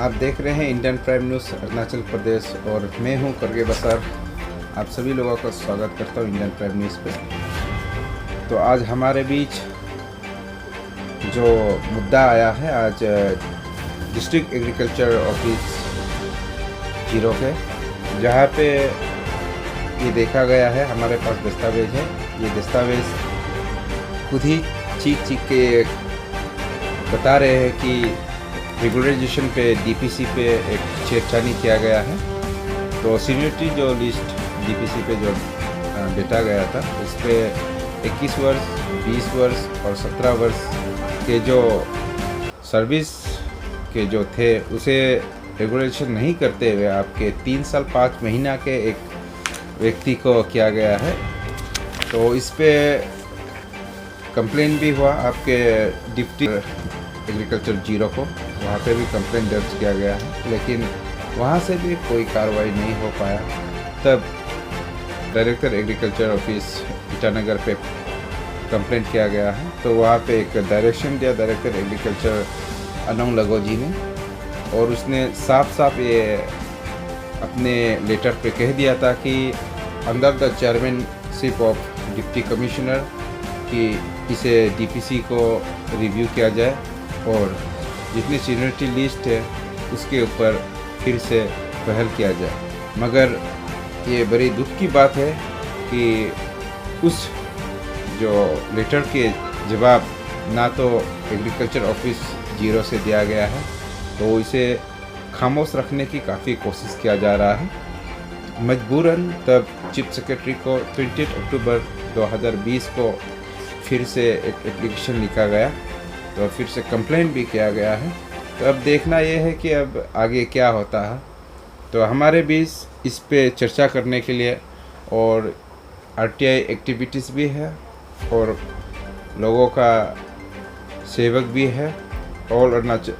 आप देख रहे हैं Indian prime news Arunachal Pradesh और मैं हूं करगे बसर। आप सभी लोगों का स्वागत करता हूं इंडियन प्राइम न्यूज़ पे। तो आज हमारे बीच जो मुद्दा आया है, आज डिस्ट्रिक्ट एग्रीकल्चर ऑफिस जीरो पे, जहां पे ये देखा गया है, हमारे पास दस्तावेज है। ये दस्तावेज खुद ही चीख के बता रहे हैं कि रेगुलराइजेशन पे डीपीसी पे एक छेड़छाड़ी किया गया है। तो सीनियरिटी जो लिस्ट डीपीसी पे जो बेटा गया था, उस पर 21 वर्ष, 20 वर्ष और 17 वर्ष के जो सर्विस के जो थे, उसे रेगुलेशन नहीं करते हुए आपके 3 साल 5 महीना के एक व्यक्ति को किया गया है। तो इस पे कंप्लेन भी हुआ आपके डिप्टी एग्रीकल्चर जीरो को, वहाँ पे भी कंप्लेन दर्ज किया गया है, लेकिन वहाँ से भी कोई कार्रवाई नहीं हो पाया। तब डायरेक्टर एग्रीकल्चर ऑफिस ईटानगर पे कंप्लेंट किया गया है। तो वहाँ पे एक डायरेक्शन दिया डायरेक्टर एग्रीकल्चर अनंग लगो जी ने, और उसने साफ साफ ये अपने लेटर पे कह दिया था कि under the chairmanship of deputy commissioner कि इसे डीपीसी को रिव्यू किया जाए और जितनी सीनियरिटी लिस्ट है उसके ऊपर फिर से पहल किया जाए। मगर ये बड़ी दुख की बात है कि उस जो लेटर के जवाब ना तो एग्रीकल्चर ऑफिस जीरो से दिया गया है, तो इसे खामोश रखने की काफ़ी कोशिश किया जा रहा है। मजबूरन तब चीफ सेक्रेटरी को 28 अक्टूबर 2020 को फिर से एक एप्लीकेशन लिखा गया, तो फिर से कंप्लेंट भी किया गया है। तो अब देखना ये है कि अब आगे क्या होता है। तो हमारे बीच इस पे चर्चा करने के लिए और आरटीआई एक्टिविटीज़ भी है और लोगों का सेवक भी है। ऑल अरुणाचल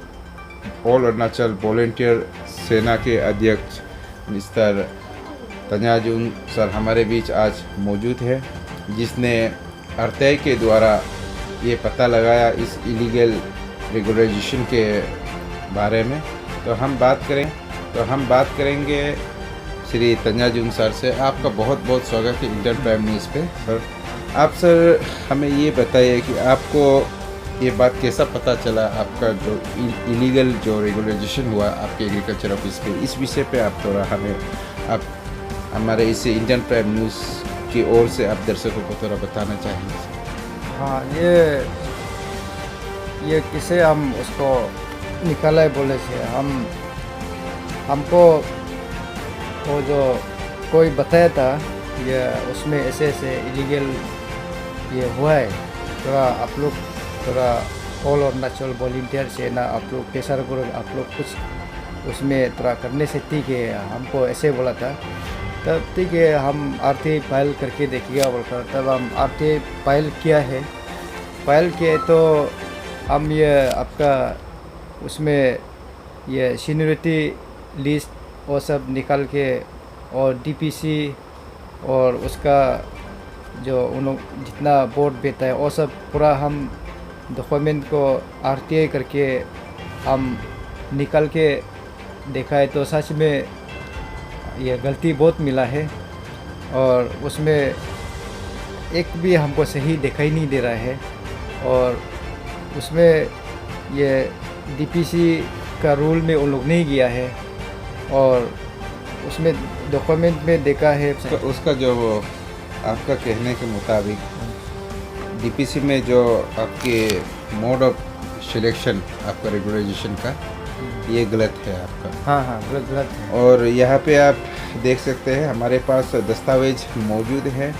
वॉलंटियर सेना के अध्यक्ष मिस्टर तन्याजुन सर हमारे बीच आज मौजूद है, जिसने आरटीआई के द्वारा ये पता लगाया इस इलीगल रेगुलराइजेशन के बारे में। तो हम बात करेंगे श्री तन्याजुन सर से। आपका बहुत बहुत स्वागत है इंडियन प्राइम न्यूज़ पे सर। सर हमें ये बताइए कि आपको ये बात कैसा पता चला, आपका जो इलीगल जो रेगुलराइजेशन हुआ आपके एग्रीकल्चर ऑफिस पे, इस विषय पे आप थोड़ा आप हमारे इस इंडियन प्राइम न्यूज़ की ओर से आप दर्शकों को थोड़ा बताना चाहेंगे। हाँ, ये किसे हम उसको निकाला है बोले से हमको वो जो कोई बताया था ये उसमें ऐसे ऐसे इलीगल ये हुआ है। थोड़ा आप लोग थोड़ा ऑल अरुणाचल वॉलंटियर से ना आप लोग कैसा करो, आप लोग कुछ उसमें थोड़ा करने से ठीक है, हमको ऐसे बोला था। तब ठीक है, हम आरटीआई फाइल करके देखिएगा बोलकर तब हम आरटीआई फाइल किए तो हम ये आपका उसमें ये सीनियरिटी लिस्ट वो सब निकाल के और डीपीसी और उसका जो उन लोग जितना बोर्ड बेटा है वो सब पूरा हम डॉक्यूमेंट को आरटीआई करके हम निकाल के देखा है। तो सच में ये गलती बहुत मिला है और उसमें एक भी हमको सही दिखाई नहीं दे रहा है। और उसमें ये डीपीसी का रूल में उन लोग नहीं गया है और उसमें डॉक्यूमेंट में देखा है उसका जो आपका कहने के मुताबिक डीपीसी में जो आपके मोड ऑफ सिलेक्शन आपका रेगुलराइजेशन का ये गलत है आपका। हाँ, गलत है। और यहाँ पे आप देख सकते हैं हमारे पास दस्तावेज मौजूद है,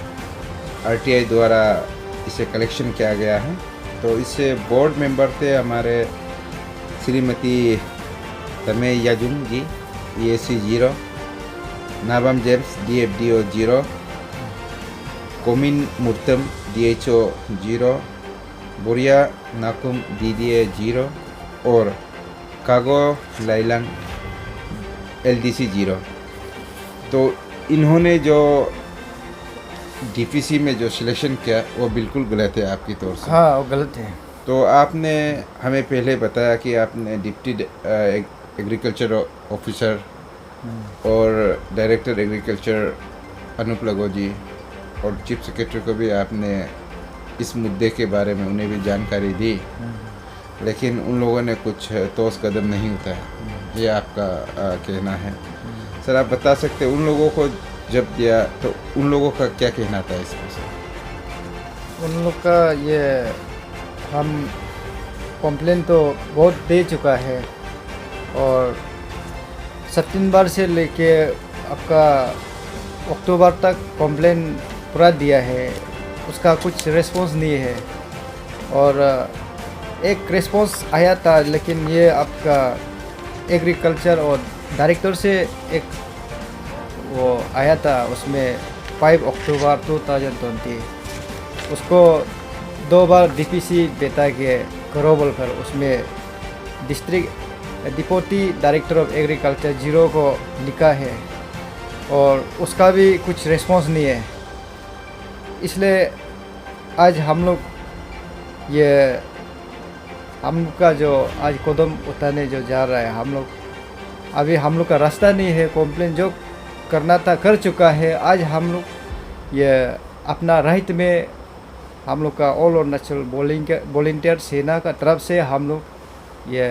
आरटीआई द्वारा इसे कलेक्शन किया गया है। तो इससे बोर्ड मेंबर थे हमारे Shrimati Tamey Yajung ji EAC 0, Nabam James DFDO 0, Komin Murtam DHO 0, बोरिया नाकुम DDA 0 और कागो लाइलंग LDC 0। तो इन्होंने जो डीपीसी में जो सिलेक्शन किया वो बिल्कुल गलत है आपकी तौर से। हाँ, वो गलत है। तो आपने हमें पहले बताया कि आपने डिप्टी एग्रीकल्चर ऑफिसर और डायरेक्टर एग्रीकल्चर अनूप लगोजी और चीफ सेक्रेटरी को भी आपने इस मुद्दे के बारे में उन्हें भी जानकारी दी, लेकिन उन लोगों ने कुछ ठोस कदम नहीं उठाया, ये आपका कहना है। सर आप बता सकते उन लोगों को जब दिया तो उन लोगों का क्या कहना था इसमें से? उन लोग का ये हम कंप्लेन तो बहुत दे चुका है और सितंबर से लेके आपका अक्टूबर तक कंप्लेन पूरा दिया है, उसका कुछ रिस्पांस नहीं है। और एक रिस्पांस आया था, लेकिन ये आपका एग्रीकल्चर और डायरेक्टर से एक वो आया था, उसमें 5 अक्टूबर 2020 उसको 2 बार डीपीसी बेटा के करो बोलकर उसमें district deputy director of agriculture 0 को लिखा है और उसका भी कुछ रिस्पांस नहीं है। इसलिए आज हम लोग का जो आज कदम उठाने जो जा रहा है, हम लोग का रास्ता नहीं है। कंप्लेन जो करना था कर चुका है। आज हम लोग ये अपना राइट में हम लोग का ऑल अरुणाचल वॉलंटियर सेना का तरफ से हम लोग ये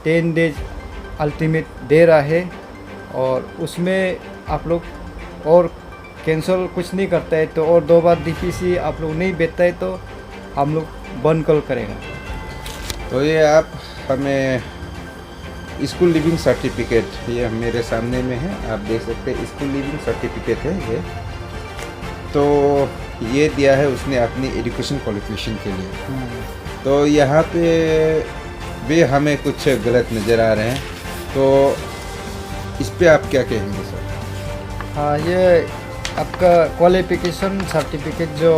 10 डेज अल्टीमेट दे रहा है और उसमें आप लोग और कैंसिल कुछ नहीं करता है तो और 2 बार डीपीसी आप लोग नहीं बेचता है तो हम लोग बंद कॉल करेगा। तो ये आप हमें स्कूल लिविंग सर्टिफिकेट ये मेरे सामने में है, आप देख सकते हैं स्कूल लिविंग सर्टिफिकेट है ये। तो ये दिया है उसने अपनी एजुकेशन क्वालिफिकेशन के लिए। तो यहाँ पे भी हमें कुछ गलत नज़र आ रहे हैं, तो इस पे आप क्या कहेंगे सर? हाँ, ये आपका क्वालिफिकेशन सर्टिफिकेट जो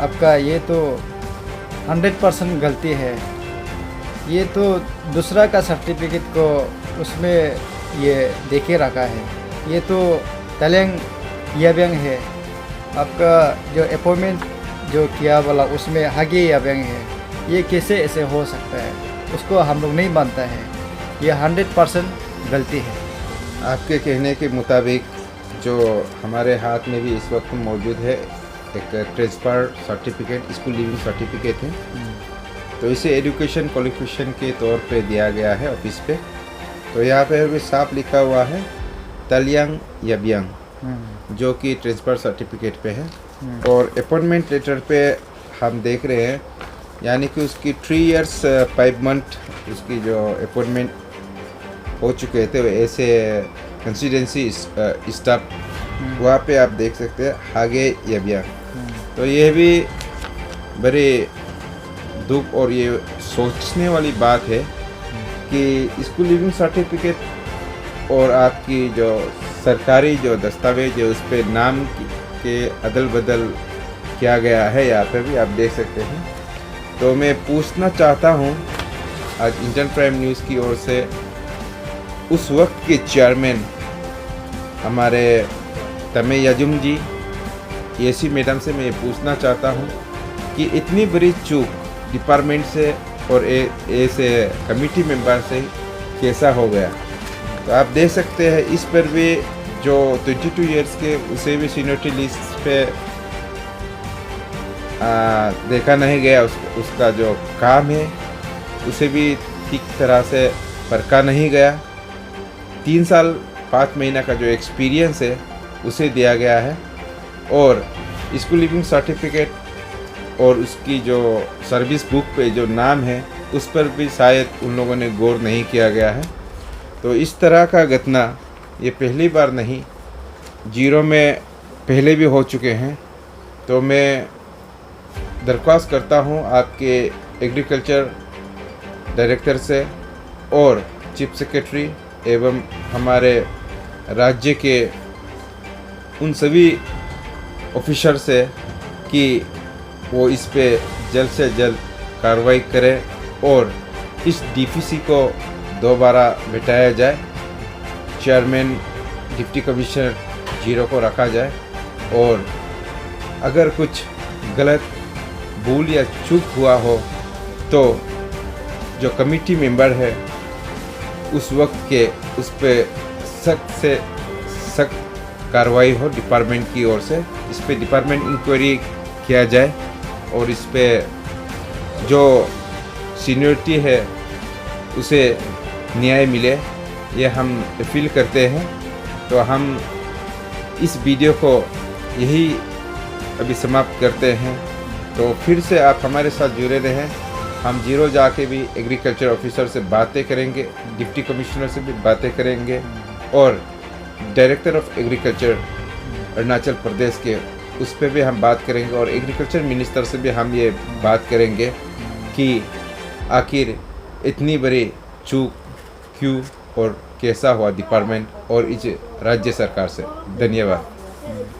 आपका ये तो 100% गलती है। ये तो दूसरा का सर्टिफिकेट को उसमें ये देखे रखा है। ये तो तलेंग याबेंग है, आपका जो अपॉइंटमेंट जो किया वाला उसमें हागे याबेंग है। ये कैसे ऐसे हो सकता है, उसको हम लोग नहीं मानता है। ये 100% गलती है। आपके कहने के मुताबिक जो हमारे हाथ में भी इस वक्त मौजूद है एक transfer certificate, school leaving certificate है, तो इसे एजुकेशन क्वालिफिकेशन के तौर पे दिया गया है ऑफिस पे। तो यहाँ पे भी साफ लिखा हुआ है तलियांग यबियांग, जो कि ट्रांसफ़र सर्टिफिकेट पे है। और अपॉइंटमेंट लेटर पे हम देख रहे हैं, यानी कि उसकी 3 years 5 month उसकी जो अपॉइंटमेंट हो चुके थे ऐसे कंसिस्टेंसी स्टाफ वहाँ पे आप देख सकते हैं हागे यबियांग। तो ये भी बड़े दुख और ये सोचने वाली बात है कि स्कूल लिविंग सर्टिफिकेट और आपकी जो सरकारी जो दस्तावेज है उस पर नाम के अदल बदल किया गया है, यहाँ पे भी आप देख सकते हैं। तो मैं पूछना चाहता हूँ आज इंडियन प्राइम न्यूज़ की ओर से उस वक्त के चेयरमैन हमारे तमे याजुम जी एसी मैडम से मैं पूछना चाहता हूँ कि इतनी बड़ी चूक डिपार्टमेंट से और ऐसे कमेटी मेंबर से कैसा हो गया। तो आप देख सकते हैं इस पर भी जो 22 years के उसे भी सीनियरिटी लिस्ट पे देखा नहीं गया। उसका जो काम है उसे भी ठीक तरह से परखा नहीं गया। 3 साल 5 महीना का जो एक्सपीरियंस है उसे दिया गया है और स्कूल लिविंग सर्टिफिकेट और उसकी जो सर्विस बुक पे जो नाम है उस पर भी शायद उन लोगों ने गौर नहीं किया गया है। तो इस तरह का घटना ये पहली बार नहीं, 0 में पहले भी हो चुके हैं। तो मैं दरख्वास्त करता हूँ आपके एग्रीकल्चर डायरेक्टर से और चीफ सेक्रेटरी एवं हमारे राज्य के उन सभी ऑफिसर से कि वो इस पे जल्द से जल्द कार्रवाई करें और इस डीपीसी को दोबारा बिठाया जाए, चेयरमैन डिप्टी कमिश्नर 0 को रखा जाए और अगर कुछ गलत भूल या चूक हुआ हो तो जो कमेटी मेंबर है उस वक्त के उस पर सख्त से सख्त कार्रवाई हो डिपार्टमेंट की ओर से। इस पे डिपार्टमेंट इंक्वायरी किया जाए और इस पे जो सीनियरिटी है उसे न्याय मिले, ये हम अपील करते हैं। तो हम इस वीडियो को यही अभी समाप्त करते हैं। तो फिर से आप हमारे साथ जुड़े रहें। हम जीरो जाके भी एग्रीकल्चर ऑफिसर से बातें करेंगे, डिप्टी कमिश्नर से भी बातें करेंगे और director of agriculture Arunachal Pradesh के उस पर भी हम बात करेंगे और एग्रीकल्चर मिनिस्टर से भी हम ये बात करेंगे कि आखिर इतनी बड़ी चूक क्यों और कैसा हुआ डिपार्टमेंट और इस राज्य सरकार से। धन्यवाद।